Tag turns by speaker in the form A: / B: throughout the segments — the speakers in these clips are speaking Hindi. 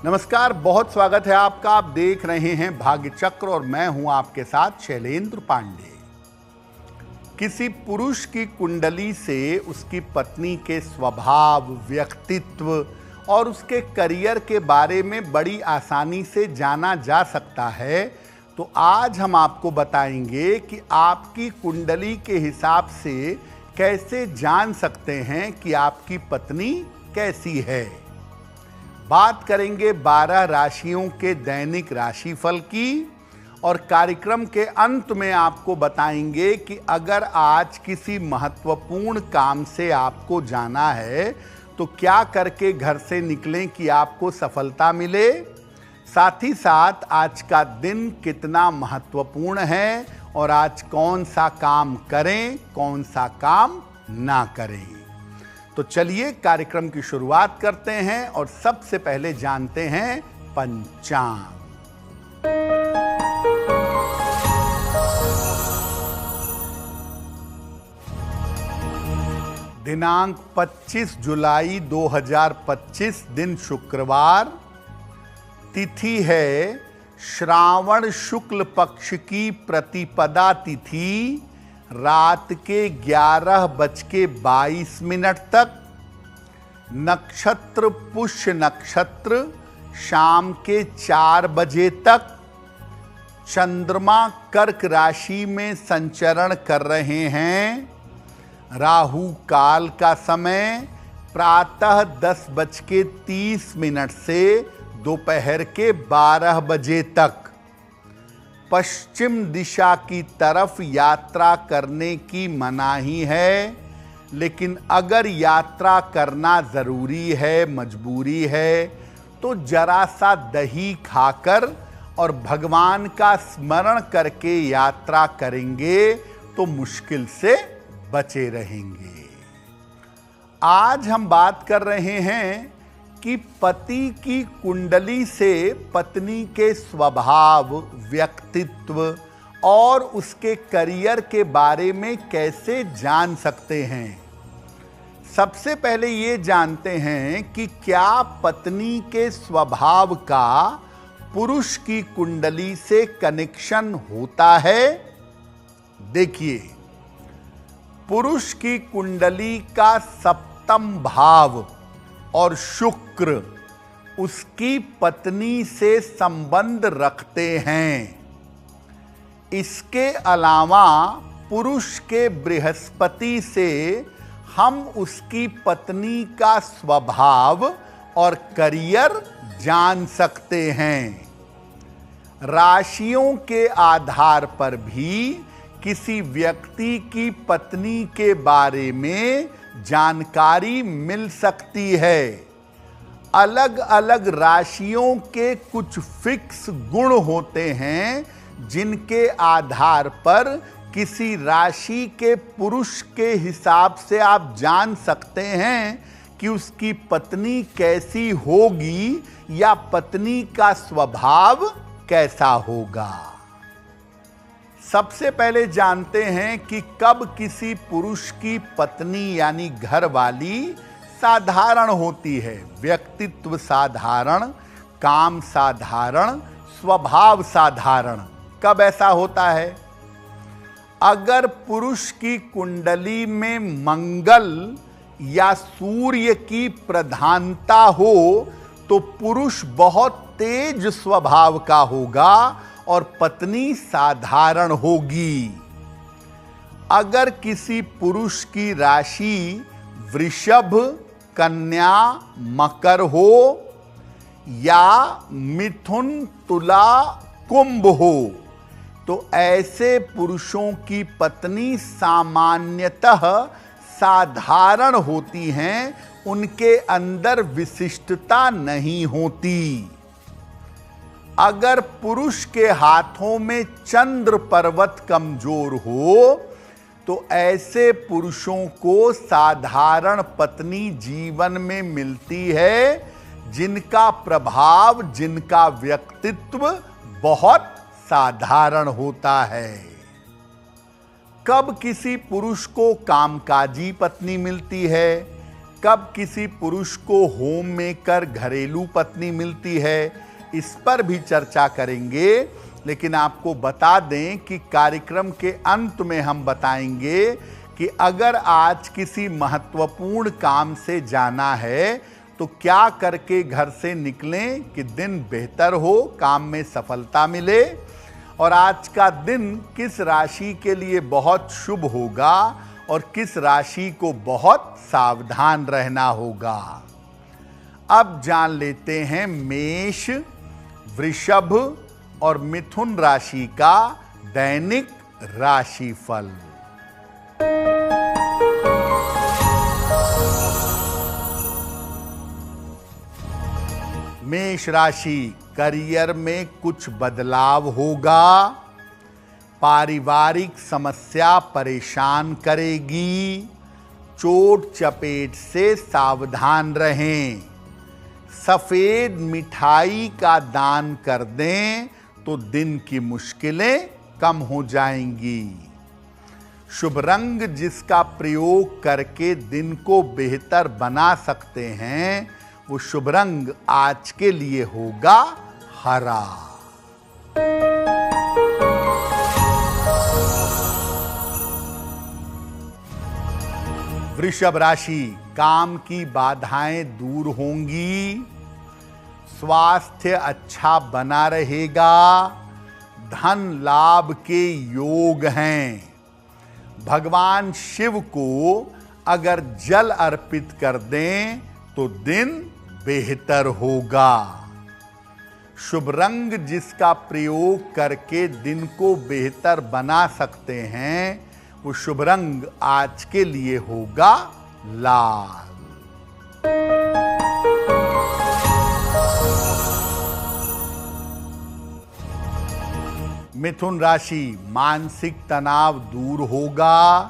A: नमस्कार, बहुत स्वागत है आपका। आप देख रहे हैं भाग्य चक्र और मैं हूं आपके साथ शैलेंद्र पांडे। किसी पुरुष की कुंडली से उसकी पत्नी के स्वभाव, व्यक्तित्व और उसके करियर के बारे में बड़ी आसानी से जाना जा सकता है। तो आज हम आपको बताएंगे कि आपकी कुंडली के हिसाब से कैसे जान सकते हैं कि आपकी पत्नी कैसी है। बात करेंगे 12 राशियों के दैनिक राशिफल की और कार्यक्रम के अंत में आपको बताएंगे कि अगर आज किसी महत्वपूर्ण काम से आपको जाना है तो क्या करके घर से निकलें कि आपको सफलता मिले। साथ ही साथ आज का दिन कितना महत्वपूर्ण है और आज कौन सा काम करें, कौन सा काम ना करें। तो चलिए कार्यक्रम की शुरुआत करते हैं और सबसे पहले जानते हैं पंचांग। दिनांक 25 जुलाई 2025, दिन शुक्रवार, तिथि है श्रावण शुक्ल पक्ष की प्रतिपदा तिथि, रात के 11:22 तक। नक्षत्र पुष्य नक्षत्र, शाम के 4 बजे तक। चंद्रमा कर्क राशि में संचरण कर रहे हैं। राहु काल का समय प्रातः 10:30 से दोपहर के 12 बजे तक। पश्चिम दिशा की तरफ यात्रा करने की मनाही है, लेकिन अगर यात्रा करना जरूरी है, मजबूरी है, तो जरा सा दही खाकर और भगवान का स्मरण करके यात्रा करेंगे तो मुश्किल से बचे रहेंगे। आज हम बात कर रहे हैं कि पति की कुंडली से पत्नी के स्वभाव, व्यक्तित्व और उसके करियर के बारे में कैसे जान सकते हैं। सबसे पहले ये जानते हैं कि क्या पत्नी के स्वभाव का पुरुष की कुंडली से कनेक्शन होता है। देखिए, पुरुष की कुंडली का 7वां भाव और शुक्र उसकी पत्नी से संबंध रखते हैं। इसके अलावा पुरुष के बृहस्पति से हम उसकी पत्नी का स्वभाव और करियर जान सकते हैं। राशियों के आधार पर भी किसी व्यक्ति की पत्नी के बारे में जानकारी मिल सकती है। अलग अलग राशियों के कुछ फिक्स गुण होते हैं जिनके आधार पर किसी राशि के पुरुष के हिसाब से आप जान सकते हैं कि उसकी पत्नी कैसी होगी या पत्नी का स्वभाव कैसा होगा। सबसे पहले जानते हैं कि कब किसी पुरुष की पत्नी यानी घर वाली साधारण होती है। व्यक्तित्व साधारण, काम साधारण, स्वभाव साधारण। कब ऐसा होता है? अगर पुरुष की कुंडली में मंगल या सूर्य की प्रधानता हो तो पुरुष बहुत तेज स्वभाव का होगा और पत्नी साधारण होगी। अगर किसी पुरुष की राशि वृषभ, कन्या, मकर हो या मिथुन, तुला, कुंभ हो तो ऐसे पुरुषों की पत्नी सामान्यतः साधारण होती हैं, उनके अंदर विशिष्टता नहीं होती। अगर पुरुष के हाथों में चंद्र पर्वत कमजोर हो तो ऐसे पुरुषों को साधारण पत्नी जीवन में मिलती है, जिनका प्रभाव, जिनका व्यक्तित्व बहुत साधारण होता है। कब किसी पुरुष को कामकाजी पत्नी मिलती है? कब किसी पुरुष को होम मेकर घरेलू पत्नी मिलती है, इस पर भी चर्चा करेंगे। लेकिन आपको बता दें कि कार्यक्रम के अंत में हम बताएंगे कि अगर आज किसी महत्वपूर्ण काम से जाना है तो क्या करके घर से निकलें कि दिन बेहतर हो, काम में सफलता मिले। और आज का दिन किस राशि के लिए बहुत शुभ होगा और किस राशि को बहुत सावधान रहना होगा। अब जान लेते हैं मेष, वृषभ और मिथुन राशि का दैनिक राशिफल। मेष राशि, करियर में कुछ बदलाव होगा। पारिवारिक समस्या परेशान करेगी। चोट चपेट से सावधान रहें। सफेद मिठाई का दान कर दें तो दिन की मुश्किलें कम हो जाएंगी। शुभ रंग जिसका प्रयोग करके दिन को बेहतर बना सकते हैं, वो शुभ रंग आज के लिए होगा हरा। वृषभ राशि, काम की बाधाएं दूर होंगी। स्वास्थ्य अच्छा बना रहेगा। धन लाभ के योग हैं। भगवान शिव को अगर जल अर्पित कर दें तो दिन बेहतर होगा। शुभ रंग जिसका प्रयोग करके दिन को बेहतर बना सकते हैं, वो शुभ रंग आज के लिए होगा लाल। मिथुन राशि, मानसिक तनाव दूर होगा।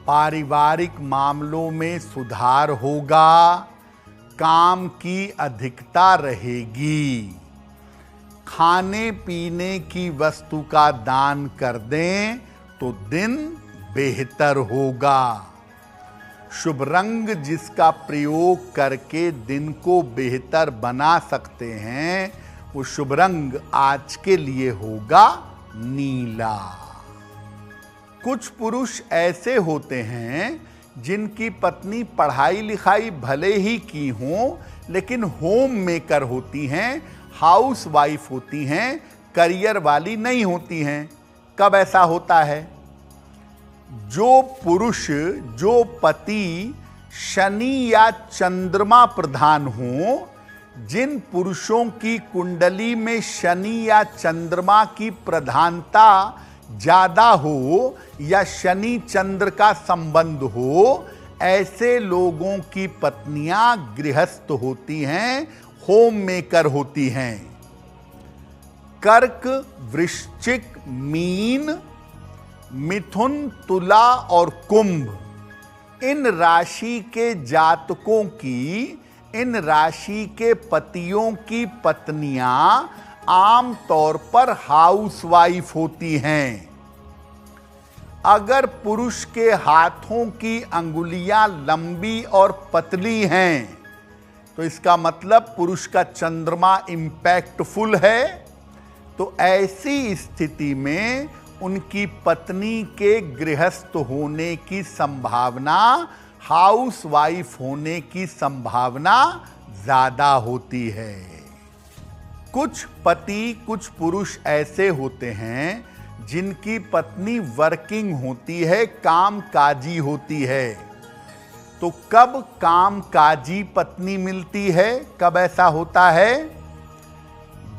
A: पारिवारिक मामलों में सुधार होगा। काम की अधिकता रहेगी। खाने पीने की वस्तु का दान कर दें तो दिन बेहतर होगा। शुभ रंग जिसका प्रयोग करके दिन को बेहतर बना सकते हैं, वो शुभ रंग आज के लिए होगा नीला। कुछ पुरुष ऐसे होते हैं जिनकी पत्नी पढ़ाई लिखाई भले ही की हो, लेकिन होम मेकर होती हैं, हाउस वाइफ होती हैं, करियर वाली नहीं होती हैं। कब ऐसा होता है? जो पुरुष, जो पति शनि या चंद्रमा प्रधान हो, जिन पुरुषों की कुंडली में शनि या चंद्रमा की प्रधानता ज्यादा हो या शनि चंद्र का संबंध हो, ऐसे लोगों की पत्नियां गृहस्थ होती हैं, होम मेकर होती हैं। कर्क, वृश्चिक, मीन, मिथुन, तुला और कुंभ, इन राशि के जातकों की, इन राशि के पतियों की पत्नियां आम तौर पर हाउसवाइफ होती हैं। अगर पुरुष के हाथों की अंगुलियां लंबी और पतली हैं तो इसका मतलब पुरुष का चंद्रमा इंपैक्टफुल है। तो ऐसी स्थिति में उनकी पत्नी के गृहस्थ होने की संभावना, हाउसवाइफ होने की संभावना ज्यादा होती है। कुछ पति, कुछ पुरुष ऐसे होते हैं जिनकी पत्नी वर्किंग होती है, कामकाजी होती है। तो कब कामकाजी पत्नी मिलती है, कब ऐसा होता है?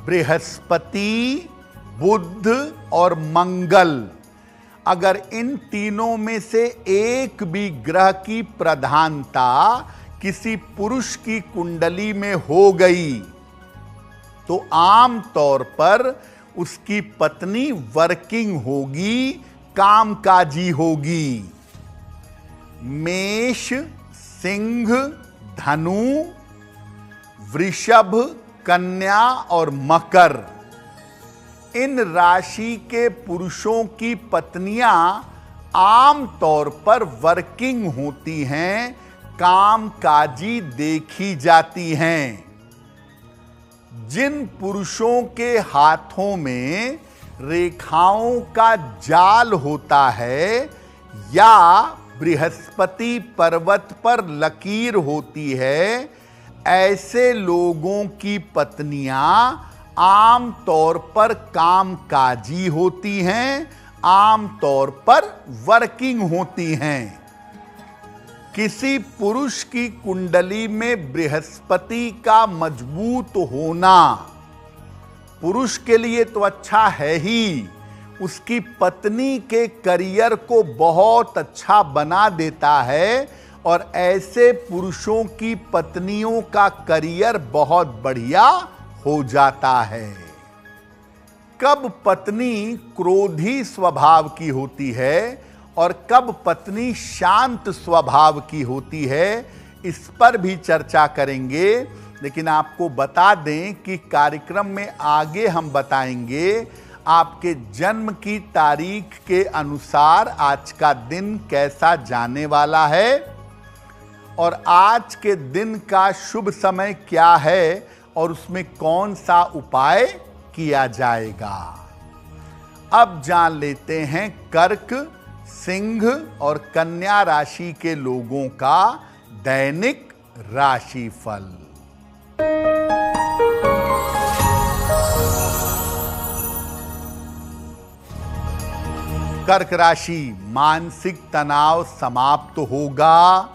A: बृहस्पति, बुध और मंगल, अगर इन तीनों में से एक भी ग्रह की प्रधानता किसी पुरुष की कुंडली में हो गई तो आम तौर पर उसकी पत्नी वर्किंग होगी, कामकाजी होगी। मेष, सिंह, धनु, वृषभ, कन्या और मकर, इन राशि के पुरुषों की पत्नियां आम तौर पर वर्किंग होती हैं, कामकाजी देखी जाती हैं। जिन पुरुषों के हाथों में रेखाओं का जाल होता है या बृहस्पति पर्वत पर लकीर होती है, ऐसे लोगों की पत्नियां आम तौर पर कामकाजी होती हैं, आम तौर पर वर्किंग होती हैं। किसी पुरुष की कुंडली में बृहस्पति का मजबूत होना पुरुष के लिए तो अच्छा है ही, उसकी पत्नी के करियर को बहुत अच्छा बना देता है और ऐसे पुरुषों की पत्नियों का करियर बहुत बढ़िया हो जाता है। कब पत्नी क्रोधी स्वभाव की होती है और कब पत्नी शांत स्वभाव की होती है, इस पर भी चर्चा करेंगे। लेकिन आपको बता दें कि कार्यक्रम में आगे हम बताएंगे आपके जन्म की तारीख के अनुसार आज का दिन कैसा जाने वाला है और आज के दिन का शुभ समय क्या है और उसमें कौन सा उपाय किया जाएगा। अब जान लेते हैं कर्क, सिंह और कन्या राशि के लोगों का दैनिक राशिफल। कर्क राशि, मानसिक तनाव समाप्त होगा,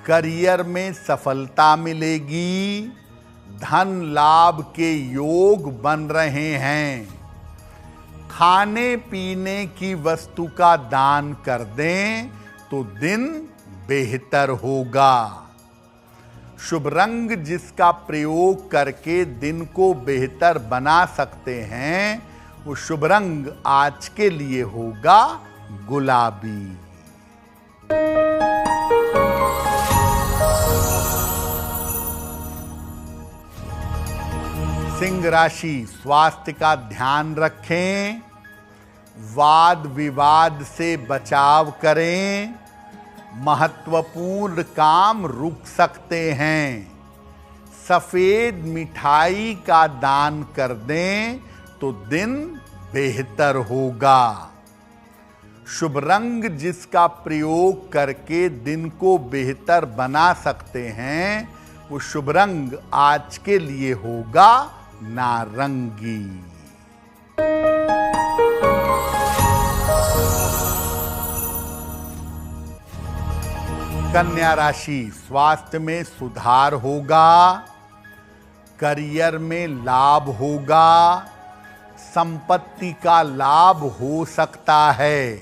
A: करियर में सफलता मिलेगी, धन लाभ के योग बन रहे हैं। खाने पीने की वस्तु का दान कर दें तो दिन बेहतर होगा। शुभ रंग जिसका प्रयोग करके दिन को बेहतर बना सकते हैं, वो शुभ रंग आज के लिए होगा गुलाबी। सिंह राशि, स्वास्थ्य का ध्यान रखें, वाद विवाद से बचाव करें, महत्वपूर्ण काम रुक सकते हैं। सफेद मिठाई का दान कर दें तो दिन बेहतर होगा। शुभ रंग जिसका प्रयोग करके दिन को बेहतर बना सकते हैं, वो शुभ रंग आज के लिए होगा नारंगी। कन्या राशि, स्वास्थ्य में सुधार होगा, करियर में लाभ होगा, संपत्ति का लाभ हो सकता है।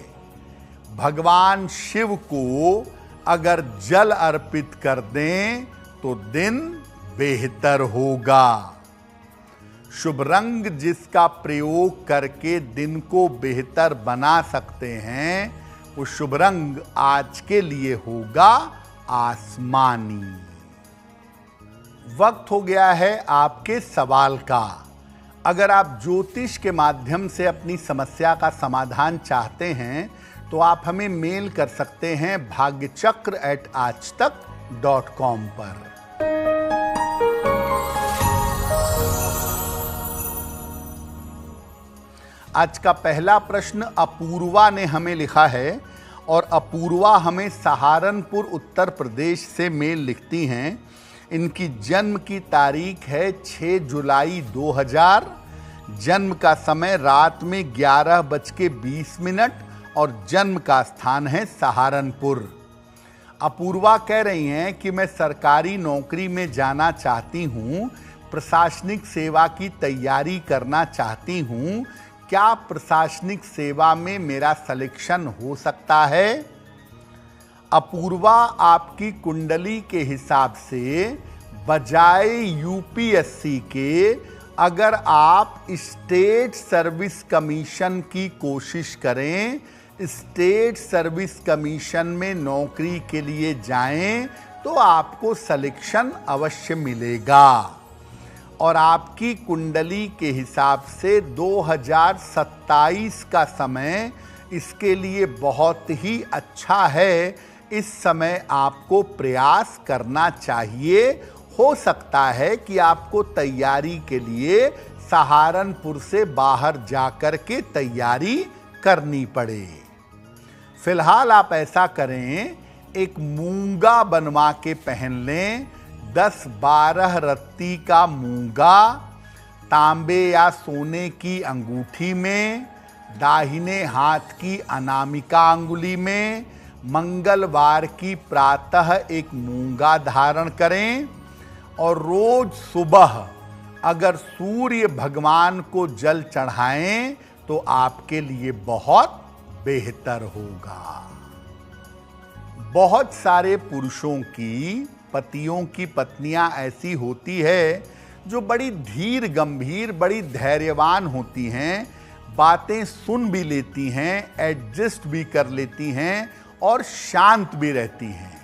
A: भगवान शिव को अगर जल अर्पित कर दें तो दिन बेहतर होगा। शुभ रंग जिसका प्रयोग करके दिन को बेहतर बना सकते हैं, वो शुभ रंग आज के लिए होगा आसमानी। वक्त हो गया है आपके सवाल का। अगर आप ज्योतिष के माध्यम से अपनी समस्या का समाधान चाहते हैं तो आप हमें मेल कर सकते हैं bhagyachakra@aajtak.com पर। आज का पहला प्रश्न अपूर्वा ने हमें लिखा है और अपूर्वा हमें सहारनपुर उत्तर प्रदेश से मेल लिखती हैं। इनकी जन्म की तारीख है 6 जुलाई 2000, जन्म का समय रात में 11:20 और जन्म का स्थान है सहारनपुर। अपूर्वा कह रही हैं कि मैं सरकारी नौकरी में जाना चाहती हूँ, प्रशासनिक सेवा की तैयारी करना चाहती हूँ। क्या प्रशासनिक सेवा में मेरा सिलेक्शन हो सकता है? अपूर्वा, आपकी कुंडली के हिसाब से बजाय यूपीएससी के अगर आप स्टेट सर्विस कमीशन की कोशिश करें, स्टेट सर्विस कमीशन में नौकरी के लिए जाएं, तो आपको सिलेक्शन अवश्य मिलेगा। और आपकी कुंडली के हिसाब से 2027 का समय इसके लिए बहुत ही अच्छा है। इस समय आपको प्रयास करना चाहिए। हो सकता है कि आपको तैयारी के लिए सहारनपुर से बाहर जाकर के तैयारी करनी पड़े। फिलहाल आप ऐसा करें, एक मूंगा बनवा के पहन लें। 10-12 रत्ती का मूंगा तांबे या सोने की अंगूठी में, दाहिने हाथ की अनामिका अंगुली में, मंगलवार की प्रातः एक मूंगा धारण करें और रोज सुबह अगर सूर्य भगवान को जल चढ़ाएं तो आपके लिए बहुत बेहतर होगा। बहुत सारे पुरुषों की, पतियों की पत्नियां ऐसी होती है जो बड़ी धीर गंभीर, बड़ी धैर्यवान होती हैं, बातें सुन भी लेती हैं, एडजस्ट भी कर लेती हैं और शांत भी रहती हैं।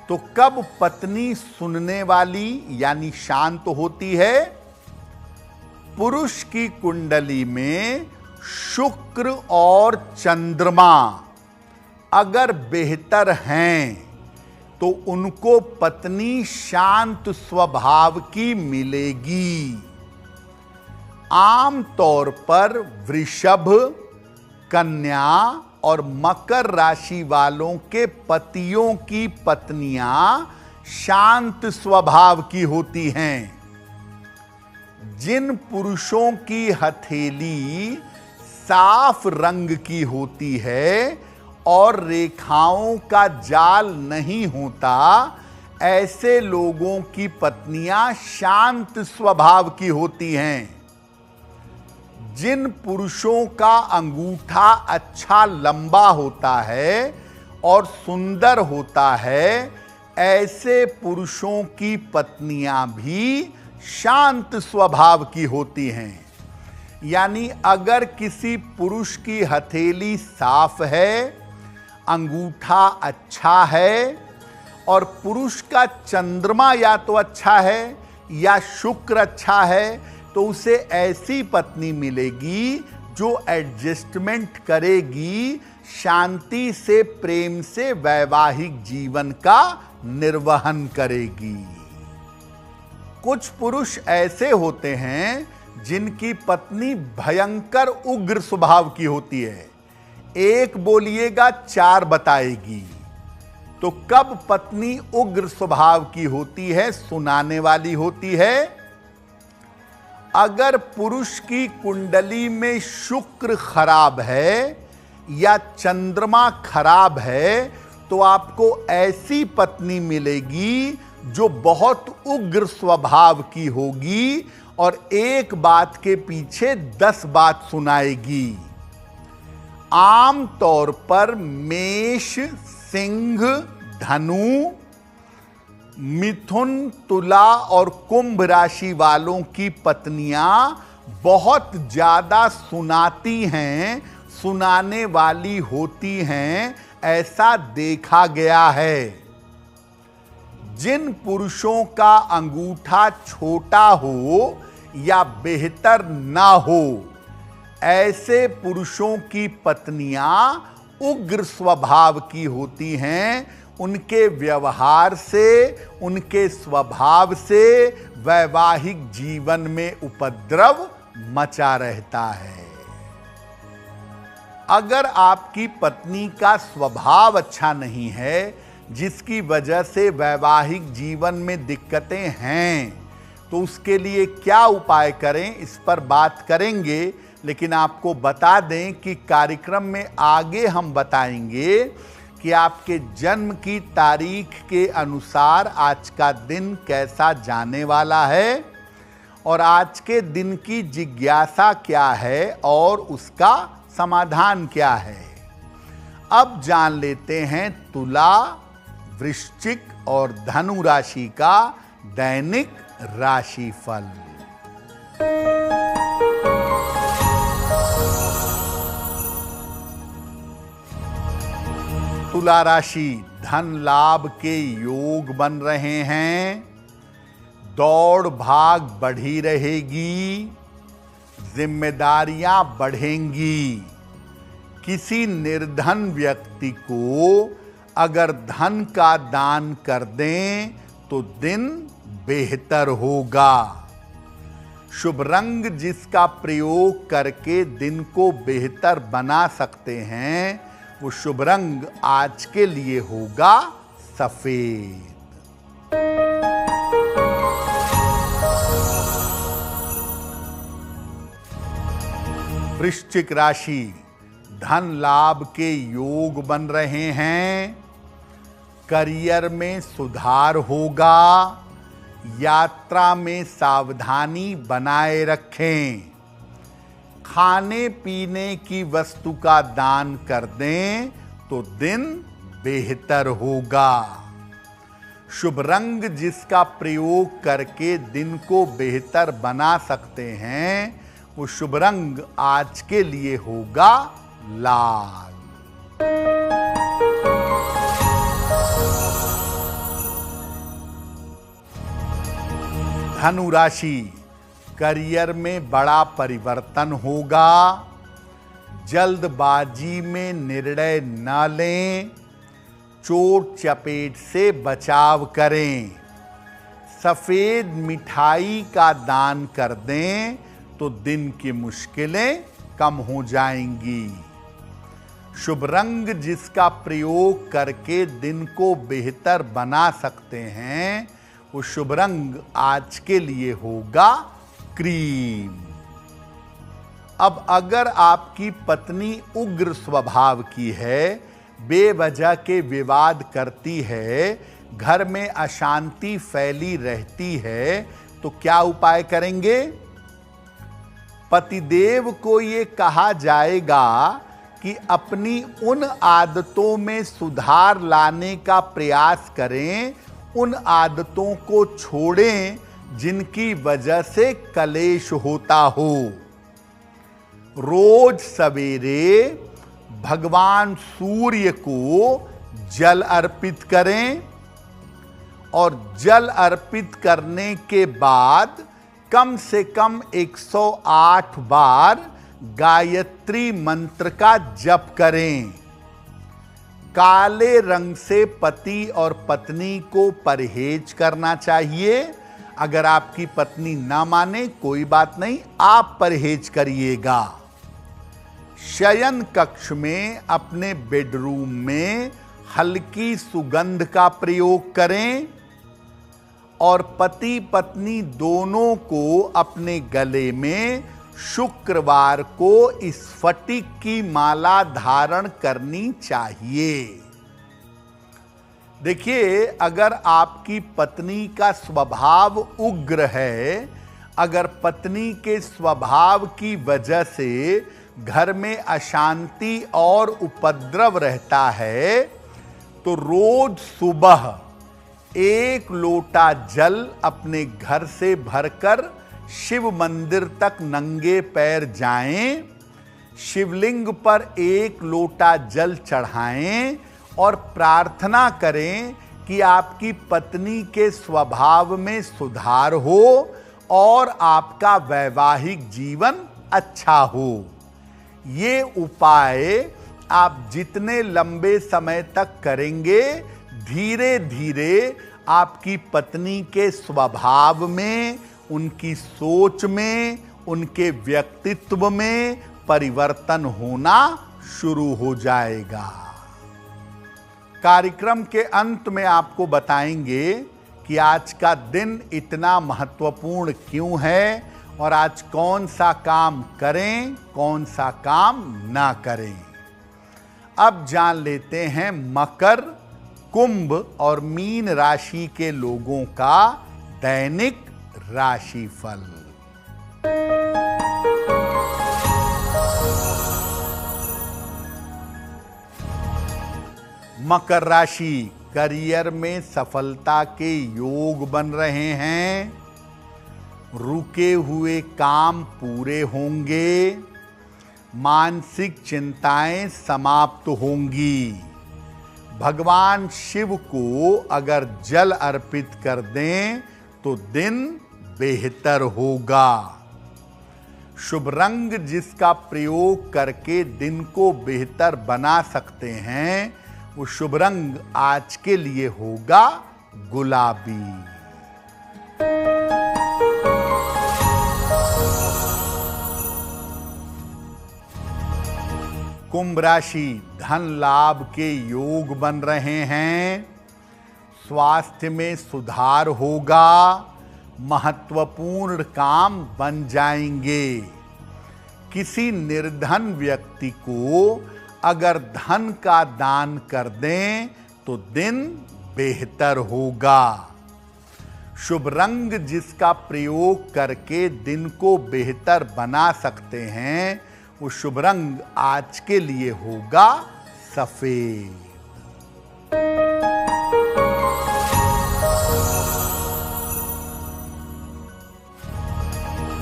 A: तो कब पत्नी सुनने वाली यानी शांत होती है? पुरुष की कुंडली में शुक्र और चंद्रमा अगर बेहतर हैं तो उनको पत्नी शांत स्वभाव की मिलेगी। आम तौर पर वृषभ, कन्या और मकर राशि वालों के पतियों की पत्नियां शांत स्वभाव की होती हैं। जिन पुरुषों की हथेली साफ रंग की होती है और रेखाओं का जाल नहीं होता, ऐसे लोगों की पत्नियां शांत स्वभाव की होती हैं। जिन पुरुषों का अंगूठा अच्छा लंबा होता है और सुंदर होता है, ऐसे पुरुषों की पत्नियां भी शांत स्वभाव की होती हैं। यानी अगर किसी पुरुष की हथेली साफ है, अंगूठा अच्छा है और पुरुष का चंद्रमा या तो अच्छा है या शुक्र अच्छा है, तो उसे ऐसी पत्नी मिलेगी जो एडजस्टमेंट करेगी, शांति से, प्रेम से वैवाहिक जीवन का निर्वहन करेगी। कुछ पुरुष ऐसे होते हैं जिनकी पत्नी भयंकर उग्र स्वभाव की होती है, एक बोलिएगा 4 बताएगी। तो कब पत्नी उग्र स्वभाव की होती है, सुनाने वाली होती है? अगर पुरुष की कुंडली में शुक्र खराब है या चंद्रमा खराब है तो आपको ऐसी पत्नी मिलेगी जो बहुत उग्र स्वभाव की होगी और एक बात के पीछे 10 बात सुनाएगी। आम तौर पर मेष, सिंह, धनु, मिथुन, तुला और कुंभ राशि वालों की पत्नियां बहुत ज्यादा सुनाती हैं, सुनाने वाली होती हैं, ऐसा देखा गया है। जिन पुरुषों का अंगूठा छोटा हो या बेहतर ना हो, ऐसे पुरुषों की पत्नियां उग्र स्वभाव की होती हैं। उनके व्यवहार से, उनके स्वभाव से वैवाहिक जीवन में उपद्रव मचा रहता है। अगर आपकी पत्नी का स्वभाव अच्छा नहीं है, जिसकी वजह से वैवाहिक जीवन में दिक्कतें हैं, तो उसके लिए क्या उपाय करें, इस पर बात करेंगे। लेकिन आपको बता दें कि कार्यक्रम में आगे हम बताएंगे कि आपके जन्म की तारीख के अनुसार आज का दिन कैसा जाने वाला है और आज के दिन की जिज्ञासा क्या है और उसका समाधान क्या है। अब जान लेते हैं तुला, वृश्चिक और धनु राशि का दैनिक राशिफल। तुला राशि, धन लाभ के योग बन रहे हैं, दौड़ भाग बढ़ी रहेगी, जिम्मेदारियां बढ़ेंगी। किसी निर्धन व्यक्ति को अगर धन का दान कर दें तो दिन बेहतर होगा। शुभ रंग जिसका प्रयोग करके दिन को बेहतर बना सकते हैं, वो शुभ रंग आज के लिए होगा सफेद। वृश्चिक राशि, धन लाभ के योग बन रहे हैं। करियर में सुधार होगा। यात्रा में सावधानी बनाए रखें। खाने पीने की वस्तु का दान कर दें तो दिन बेहतर होगा। शुभ रंग जिसका प्रयोग करके दिन को बेहतर बना सकते हैं, वो शुभ रंग आज के लिए होगा लाल। धनु राशि, करियर में बड़ा परिवर्तन होगा। जल्दबाजी में निर्णय न लें। चोट चपेट से बचाव करें। सफेद मिठाई का दान कर दें तो दिन की मुश्किलें कम हो जाएंगी। शुभ रंग जिसका प्रयोग करके दिन को बेहतर बना सकते हैं, वो शुभ रंग आज के लिए होगा क्रीम। अब अगर आपकी पत्नी उग्र स्वभाव की है, बेवजह के विवाद करती है, घर में अशांति फैली रहती है, तो क्या उपाय करेंगे? पतिदेव को ये कहा जाएगा कि अपनी उन आदतों में सुधार लाने का प्रयास करें, उन आदतों को छोड़ें जिनकी वजह से कलेश होता हो। रोज सवेरे भगवान सूर्य को जल अर्पित करें और जल अर्पित करने के बाद कम से कम 108 बार गायत्री मंत्र का जप करें। काले रंग से पति और पत्नी को परहेज करना चाहिए। अगर आपकी पत्नी ना माने कोई बात नहीं, आप परहेज करिएगा। शयन कक्ष में अपने बेडरूम में हल्की सुगंध का प्रयोग करें और पति पत्नी दोनों को अपने गले में शुक्रवार को स्फटिक की माला धारण करनी चाहिए। देखिए, अगर आपकी पत्नी का स्वभाव उग्र है, अगर पत्नी के स्वभाव की वजह से घर में अशांति और उपद्रव रहता है, तो रोज सुबह 1 लोटा जल अपने घर से भरकर शिव मंदिर तक नंगे पैर जाएं, शिवलिंग पर 1 लोटा जल चढ़ाएं और प्रार्थना करें कि आपकी पत्नी के स्वभाव में सुधार हो और आपका वैवाहिक जीवन अच्छा हो। ये उपाय आप जितने लंबे समय तक करेंगे, धीरे धीरे आपकी पत्नी के स्वभाव में, उनकी सोच में, उनके व्यक्तित्व में परिवर्तन होना शुरू हो जाएगा। कार्यक्रम के अंत में आपको बताएंगे कि आज का दिन इतना महत्वपूर्ण क्यों है और आज कौन सा काम करें, कौन सा काम ना करें। अब जान लेते हैं मकर, कुंभ और मीन राशि के लोगों का दैनिक राशिफल। मकर राशि, करियर में सफलता के योग बन रहे हैं। रुके हुए काम पूरे होंगे। मानसिक चिंताएं समाप्त होंगी। भगवान शिव को अगर जल अर्पित कर दें तो दिन बेहतर होगा। शुभ रंग जिसका प्रयोग करके दिन को बेहतर बना सकते हैं, वो शुभ रंग आज के लिए होगा गुलाबी। कुंभ राशि, धन लाभ के योग बन रहे हैं, स्वास्थ्य में सुधार होगा, महत्वपूर्ण काम बन जाएंगे। किसी निर्धन व्यक्ति को अगर धन का दान कर दें तो दिन बेहतर होगा। शुभ रंग जिसका प्रयोग करके दिन को बेहतर बना सकते हैं, वो शुभ रंग आज के लिए होगा सफेद।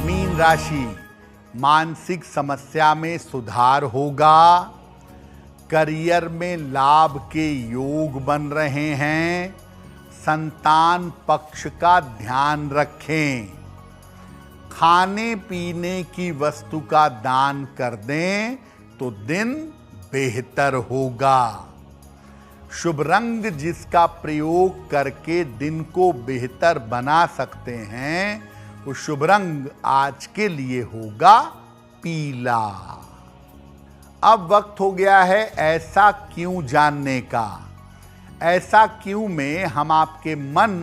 A: मीन राशि, मानसिक समस्या में सुधार होगा, करियर में लाभ के योग बन रहे हैं, संतान पक्ष का ध्यान रखें, खाने पीने की वस्तु का दान कर दें तो दिन बेहतर होगा। शुभ रंग जिसका प्रयोग करके दिन को बेहतर बना सकते हैं, वो शुभ रंग आज के लिए होगा पीला। अब वक्त हो गया है ऐसा क्यों जानने का। ऐसा क्यों में हम आपके मन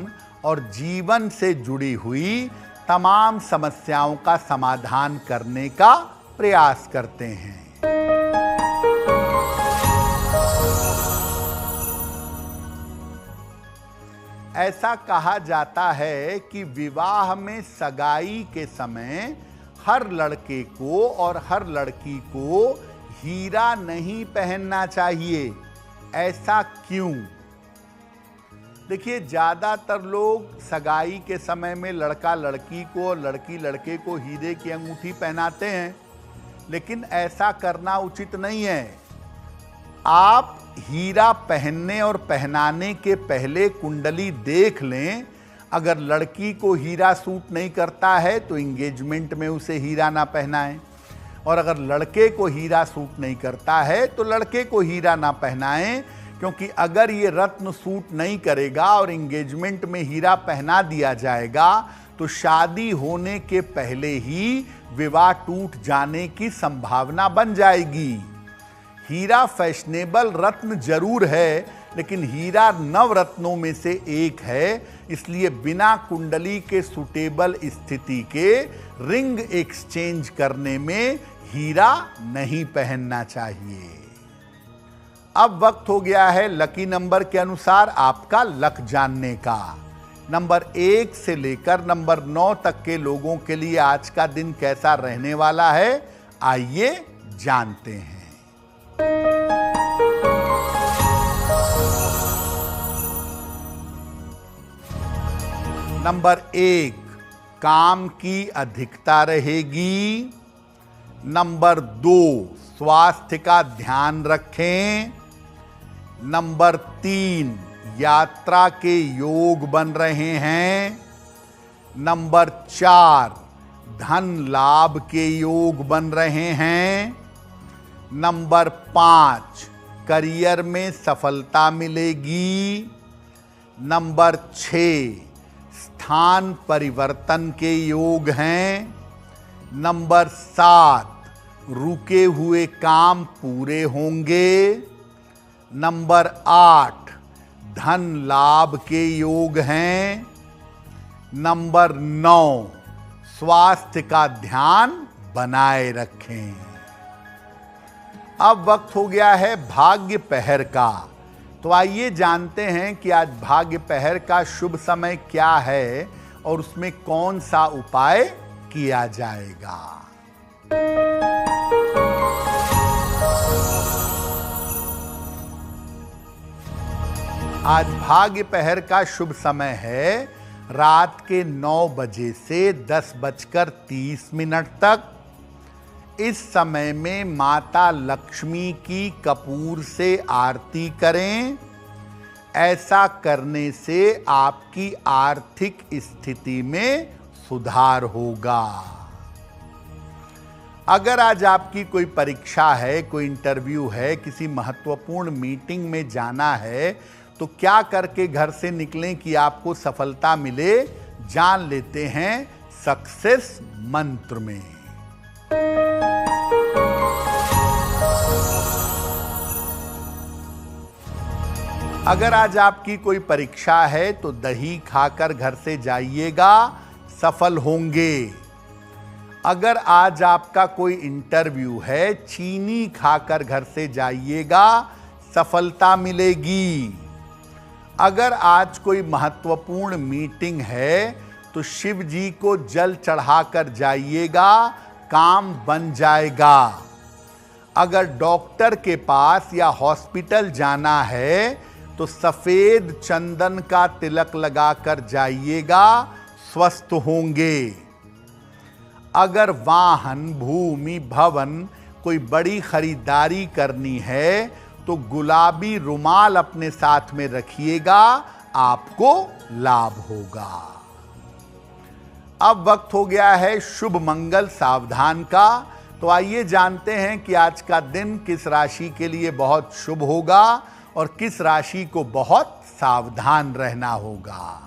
A: और जीवन से जुड़ी हुई तमाम समस्याओं का समाधान करने का प्रयास करते हैं। ऐसा कहा जाता है कि विवाह में सगाई के समय हर लड़के को और हर लड़की को हीरा नहीं पहनना चाहिए। ऐसा क्यों? देखिए, ज्यादातर लोग सगाई के समय में लड़का लड़की को और लड़की लड़के को हीरे की अंगूठी पहनाते हैं, लेकिन ऐसा करना उचित नहीं है। आप हीरा पहनने और पहनाने के पहले कुंडली देख लें। अगर लड़की को हीरा सूट नहीं करता है तो एंगेजमेंट में उसे हीरा ना पहनाएं, और अगर लड़के को हीरा सूट नहीं करता है तो लड़के को हीरा ना पहनाएं, क्योंकि अगर ये रत्न सूट नहीं करेगा और एंगेजमेंट में हीरा पहना दिया जाएगा तो शादी होने के पहले ही विवाह टूट जाने की संभावना बन जाएगी। हीरा फैशनेबल रत्न जरूर है, लेकिन हीरा नवरत्नों में से एक है, इसलिए बिना कुंडली के सुटेबल स्थिति के रिंग एक्सचेंज करने में हीरा नहीं पहनना चाहिए। अब वक्त हो गया है लकी नंबर के अनुसार आपका लक जानने का। नंबर 1 से लेकर नंबर 9 तक के लोगों के लिए आज का दिन कैसा रहने वाला है, आइए जानते हैं। नंबर 1, काम की अधिकता रहेगी। नंबर 2, स्वास्थ्य का ध्यान रखें। नंबर 3, यात्रा के योग बन रहे हैं। नंबर 4, धन लाभ के योग बन रहे हैं। नंबर 5, करियर में सफलता मिलेगी। नंबर 6, स्थान परिवर्तन के योग हैं। नंबर 7, रुके हुए काम पूरे होंगे। नंबर 8, धन लाभ के योग हैं। नंबर 9, स्वास्थ्य का ध्यान बनाए रखें। अब वक्त हो गया है भाग्य पहर का। तो आइए जानते हैं कि आज भाग्य पहर का शुभ समय क्या है और उसमें कौन सा उपाय किया जाएगा। आज भाग्य पहर का शुभ समय है रात के 9 बजे से 10:30 तक। इस समय में माता लक्ष्मी की कपूर से आरती करें। ऐसा करने से आपकी आर्थिक स्थिति में सुधार होगा। अगर आज आपकी कोई परीक्षा है, कोई इंटरव्यू है, किसी महत्वपूर्ण मीटिंग में जाना है, तो क्या करके घर से निकलें कि आपको सफलता मिले, जान लेते हैं सक्सेस मंत्र में। अगर आज आपकी कोई परीक्षा है तो दही खाकर घर से जाइएगा, सफल होंगे। अगर आज आपका कोई इंटरव्यू है, चीनी खाकर घर से जाइएगा, सफलता मिलेगी। अगर आज कोई महत्वपूर्ण मीटिंग है तो शिव जी को जल चढ़ाकर जाइएगा, काम बन जाएगा। अगर डॉक्टर के पास या हॉस्पिटल जाना है तो सफेद चंदन का तिलक लगाकर जाइएगा, स्वस्थ होंगे। अगर वाहन, भूमि, भवन कोई बड़ी खरीदारी करनी है तो गुलाबी रुमाल अपने साथ में रखिएगा, आपको लाभ होगा। अब वक्त हो गया है शुभ मंगल सावधान का। तो आइए जानते हैं कि आज का दिन किस राशि के लिए बहुत शुभ होगा और किस राशि को बहुत सावधान रहना होगा।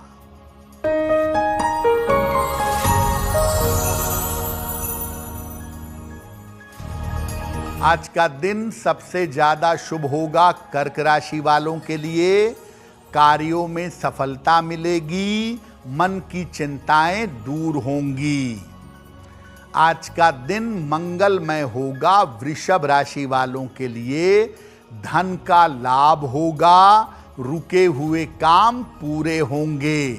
A: आज का दिन सबसे ज्यादा शुभ होगा कर्क राशि वालों के लिए। कार्यों में सफलता मिलेगी, मन की चिंताएं दूर होंगी। आज का दिन मंगलमय होगा वृषभ राशि वालों के लिए। धन का लाभ होगा, रुके हुए काम पूरे होंगे।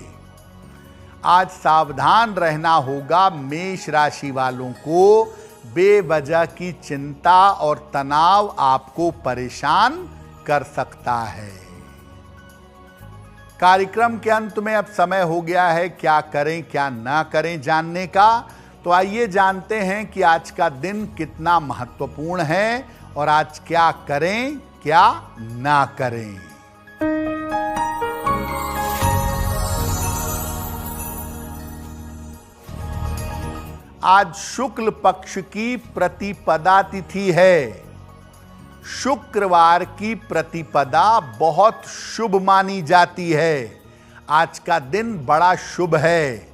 A: आज सावधान रहना होगा मेष राशि वालों को। बेवजह की चिंता और तनाव आपको परेशान कर सकता है। कार्यक्रम के अंत में अब समय हो गया है क्या करें क्या ना करें जानने का। तो आइए जानते हैं कि आज का दिन कितना महत्वपूर्ण है और आज क्या करें क्या ना करें। आज शुक्ल पक्ष की प्रतिपदा तिथि है। शुक्रवार की प्रतिपदा बहुत शुभ मानी जाती है। आज का दिन बड़ा शुभ है,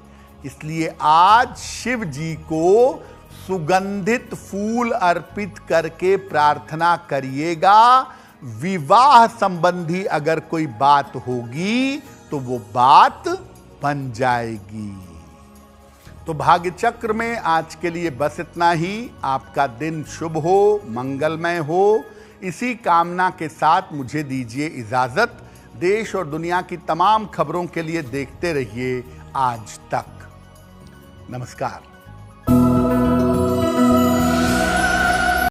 A: इसलिए आज शिव जी को सुगंधित फूल अर्पित करके प्रार्थना करिएगा। विवाह संबंधी अगर कोई बात होगी तो वो बात बन जाएगी। तो भाग्य चक्र में आज के लिए बस इतना ही। आपका दिन शुभ हो, मंगलमय हो, इसी कामना के साथ मुझे दीजिए इजाजत। देश और दुनिया की तमाम खबरों के लिए देखते रहिए आज तक। नमस्कार।